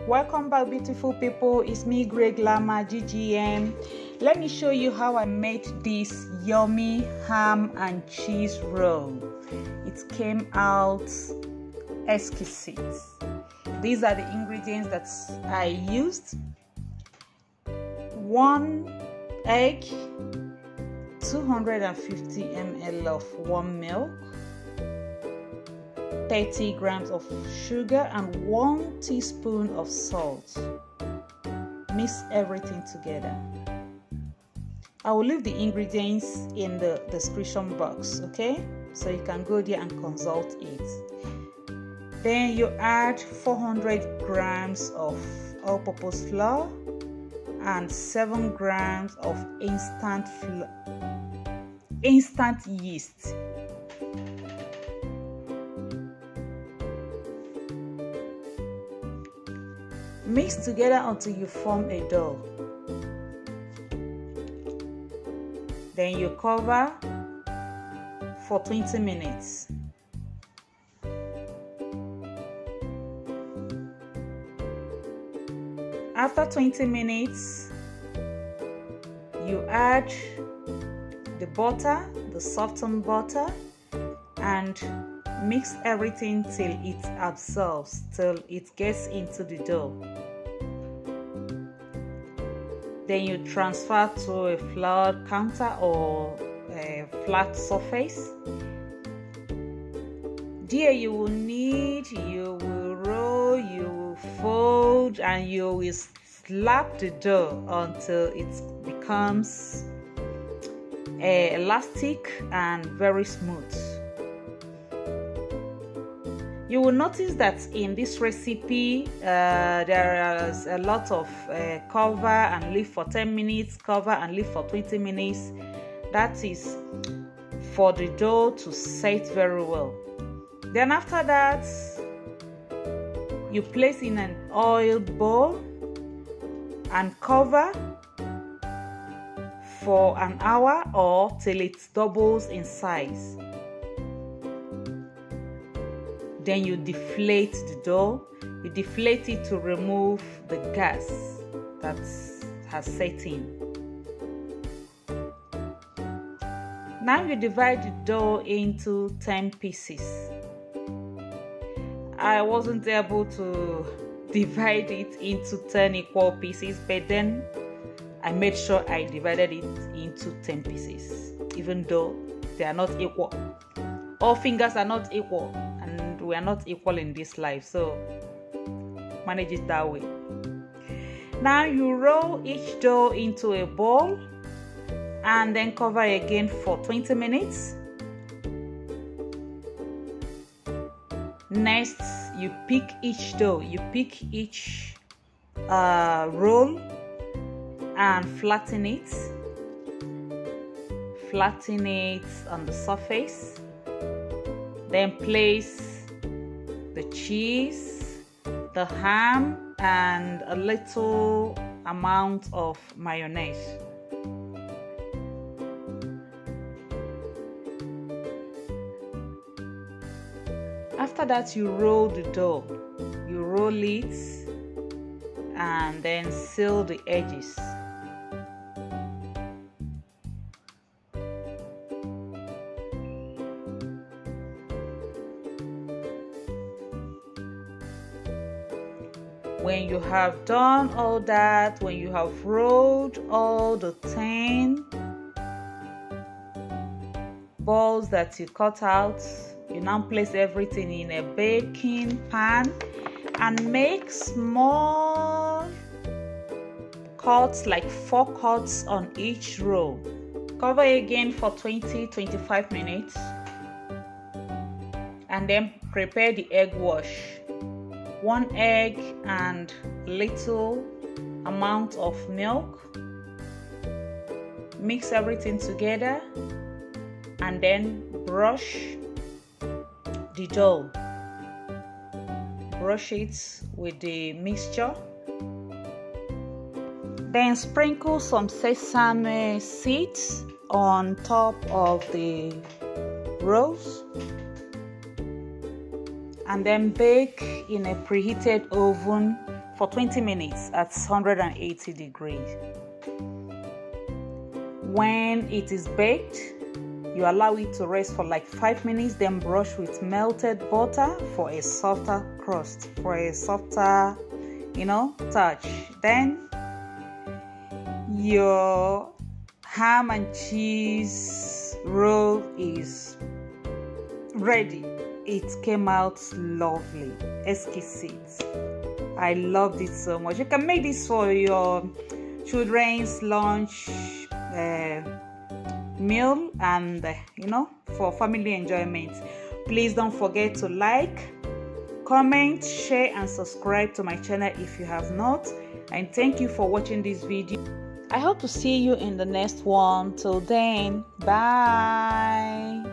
Welcome back, beautiful people. It's me, Greyglamma, GGM. Let me show you how I made this yummy ham and cheese roll. It came out exquisite. These are the ingredients that I used. 1 egg, 250 ml of warm milk, 30 grams of sugar, and 1 teaspoon of salt. Mix everything together. I will leave the ingredients in the description box, okay? So you can go there and consult it. Then you add 400 grams of all-purpose flour and 7 grams of instant yeast. Mix together until you form a dough. Then you cover for 20 minutes. After 20 minutes, you add the butter, the softened butter, and mix everything till it absorbs, till it gets into the dough. Then you transfer to a floured counter or a flat surface. There you will roll, you will fold, and you will slap the dough until it becomes elastic and very smooth. You will notice that in this recipe there is a lot of cover and leave for 10 minutes, cover and leave for 20 minutes. That is for the dough to set very well. Then after that, you place in an oil bowl and cover for an hour or till it doubles in size. Then you deflate the dough. You deflate it to remove the gas that has set in. Now you divide the dough into 10 pieces. I wasn't able to divide it into 10 equal pieces, but then I made sure I divided it into 10 pieces, even though they are not equal. All fingers are not equal, and we are not equal in this life, so manage it that way. Now you roll each dough into a bowl and then cover again for 20 minutes. Next, you pick each dough, you pick each roll and flatten it on the surface. Then place the cheese, the ham, and a little amount of mayonnaise. After that, you roll the dough. You roll it and then seal the edges. When you have done all that, when you have rolled all the 10 balls that you cut out, you now place everything in a baking pan and make small cuts, like 4 cuts on each roll. Cover again for 20-25 minutes and then prepare the egg wash. 1 egg and little amount of milk. Mix everything together and then brush the dough. Brush it with the mixture. Then sprinkle some sesame seeds on top of the rolls and then bake in a preheated oven for 20 minutes at 180 degrees. When it is baked, you allow it to rest for like 5 minutes, then brush with melted butter for a softer crust, for a softer, touch. Then your ham and cheese roll is ready. It came out lovely, exquisite. I loved it so much. You can make this for your children's lunch meal and for family enjoyment. Please don't forget to like, comment, share and subscribe to my channel if you have not. And thank you for watching this video. I hope to see you in the next one. Till then, bye.